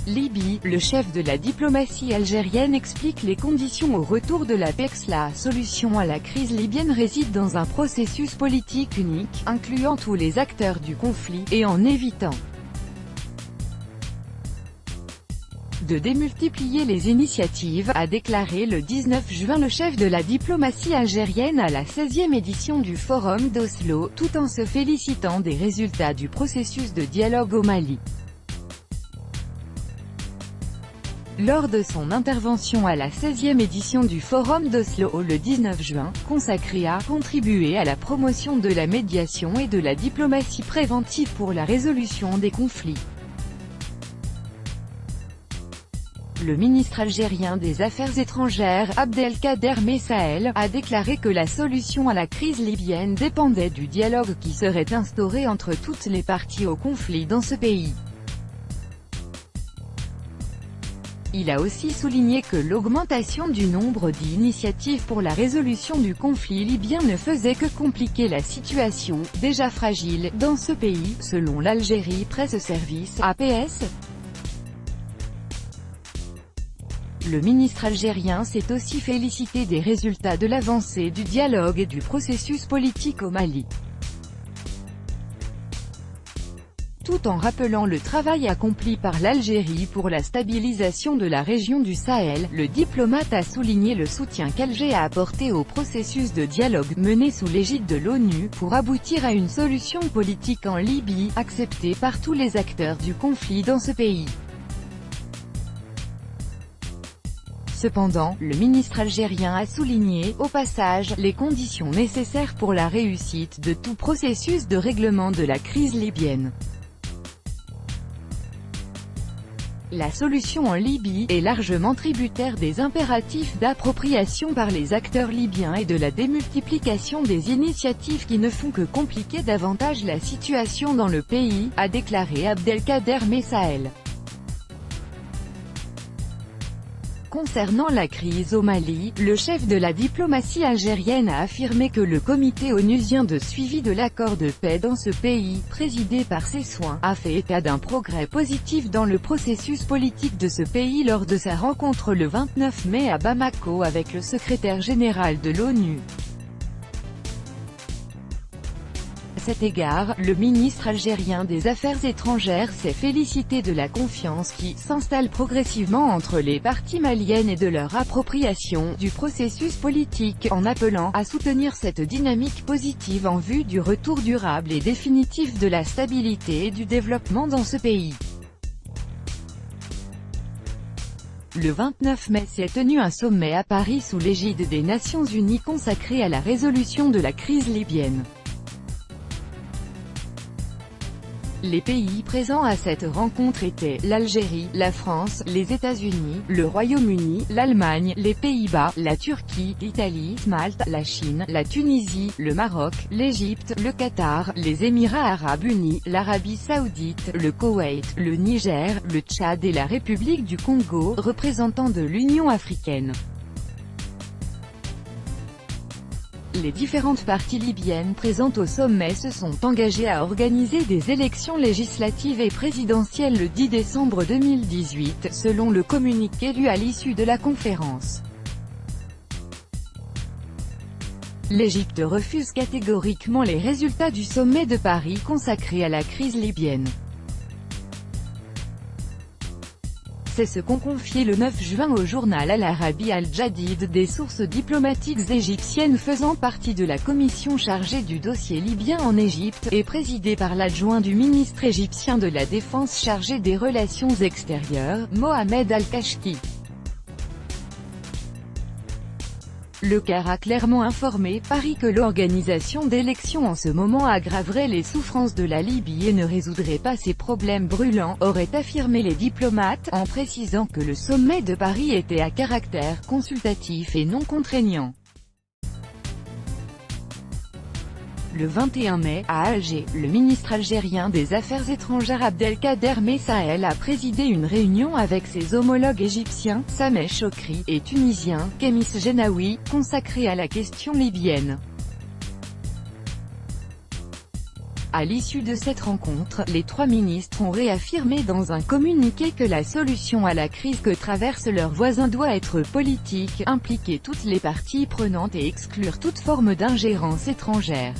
Libye, le chef de la diplomatie algérienne explique les conditions au retour de la paix. La solution à la crise libyenne réside dans un processus politique unique, incluant tous les acteurs du conflit, et en évitant de démultiplier les initiatives, a déclaré le 19 juin le chef de la diplomatie algérienne à la 16e édition du Forum d'Oslo, tout en se félicitant des résultats du processus de dialogue au Mali. Lors de son intervention à la 16e édition du Forum d'Oslo le 19 juin, consacré à « contribuer à la promotion de la médiation et de la diplomatie préventive pour la résolution des conflits », le ministre algérien des Affaires étrangères, Abdelkader Messael, a déclaré que la solution à la crise libyenne dépendait du dialogue qui serait instauré entre toutes les parties au conflit dans ce pays. Il a aussi souligné que l'augmentation du nombre d'initiatives pour la résolution du conflit libyen ne faisait que compliquer la situation, déjà fragile, dans ce pays, selon l'Algérie Presse Service, APS. Le ministre algérien s'est aussi félicité des résultats de l'avancée du dialogue et du processus politique au Mali, tout en rappelant le travail accompli par l'Algérie pour la stabilisation de la région du Sahel. Le diplomate a souligné le soutien qu'Alger a apporté au processus de dialogue mené sous l'égide de l'ONU, pour aboutir à une solution politique en Libye, acceptée par tous les acteurs du conflit dans ce pays. Cependant, le ministre algérien a souligné, au passage, les conditions nécessaires pour la réussite de tout processus de règlement de la crise libyenne. La solution en Libye est largement tributaire des impératifs d'appropriation par les acteurs libyens et de la démultiplication des initiatives qui ne font que compliquer davantage la situation dans le pays, a déclaré Abdelkader Messael. Concernant la crise au Mali, le chef de la diplomatie algérienne a affirmé que le comité onusien de suivi de l'accord de paix dans ce pays, présidé par ses soins, a fait état d'un progrès positif dans le processus politique de ce pays lors de sa rencontre le 29 mai à Bamako avec le secrétaire général de l'ONU. À cet égard, le ministre algérien des Affaires étrangères s'est félicité de la confiance qui s'installe progressivement entre les parties maliennes et de leur appropriation du processus politique, en appelant à soutenir cette dynamique positive en vue du retour durable et définitif de la stabilité et du développement dans ce pays. Le 29 mai s'est tenu un sommet à Paris sous l'égide des Nations Unies consacré à la résolution de la crise libyenne. Les pays présents à cette rencontre étaient l'Algérie, la France, les États-Unis, le Royaume-Uni, l'Allemagne, les Pays-Bas, la Turquie, l'Italie, Malte, la Chine, la Tunisie, le Maroc, l'Égypte, le Qatar, les Émirats arabes unis, l'Arabie saoudite, le Koweït, le Niger, le Tchad et la République du Congo, représentants de l'Union africaine. Les différentes parties libyennes présentes au sommet se sont engagées à organiser des élections législatives et présidentielles le 10 décembre 2018, selon le communiqué lu à l'issue de la conférence. L'Égypte refuse catégoriquement les résultats du sommet de Paris consacré à la crise libyenne. C'est ce qu'ont confié le 9 juin au journal Al Arabi Al Jadid des sources diplomatiques égyptiennes faisant partie de la commission chargée du dossier libyen en Égypte, et présidée par l'adjoint du ministre égyptien de la Défense chargé des relations extérieures, Mohamed Al-Kashki. Le Caire a clairement informé Paris que l'organisation d'élections en ce moment aggraverait les souffrances de la Libye et ne résoudrait pas ses problèmes brûlants, auraient affirmé les diplomates, en précisant que le sommet de Paris était à caractère consultatif et non contraignant. Le 21 mai, à Alger, le ministre algérien des Affaires étrangères Abdelkader Messael a présidé une réunion avec ses homologues égyptiens, Sameh Chokri, et tunisien, Kemis Genaoui, consacrée à la question libyenne. À l'issue de cette rencontre, les 3 ministres ont réaffirmé dans un communiqué que la solution à la crise que traversent leurs voisins doit être politique, impliquer toutes les parties prenantes et exclure toute forme d'ingérence étrangère.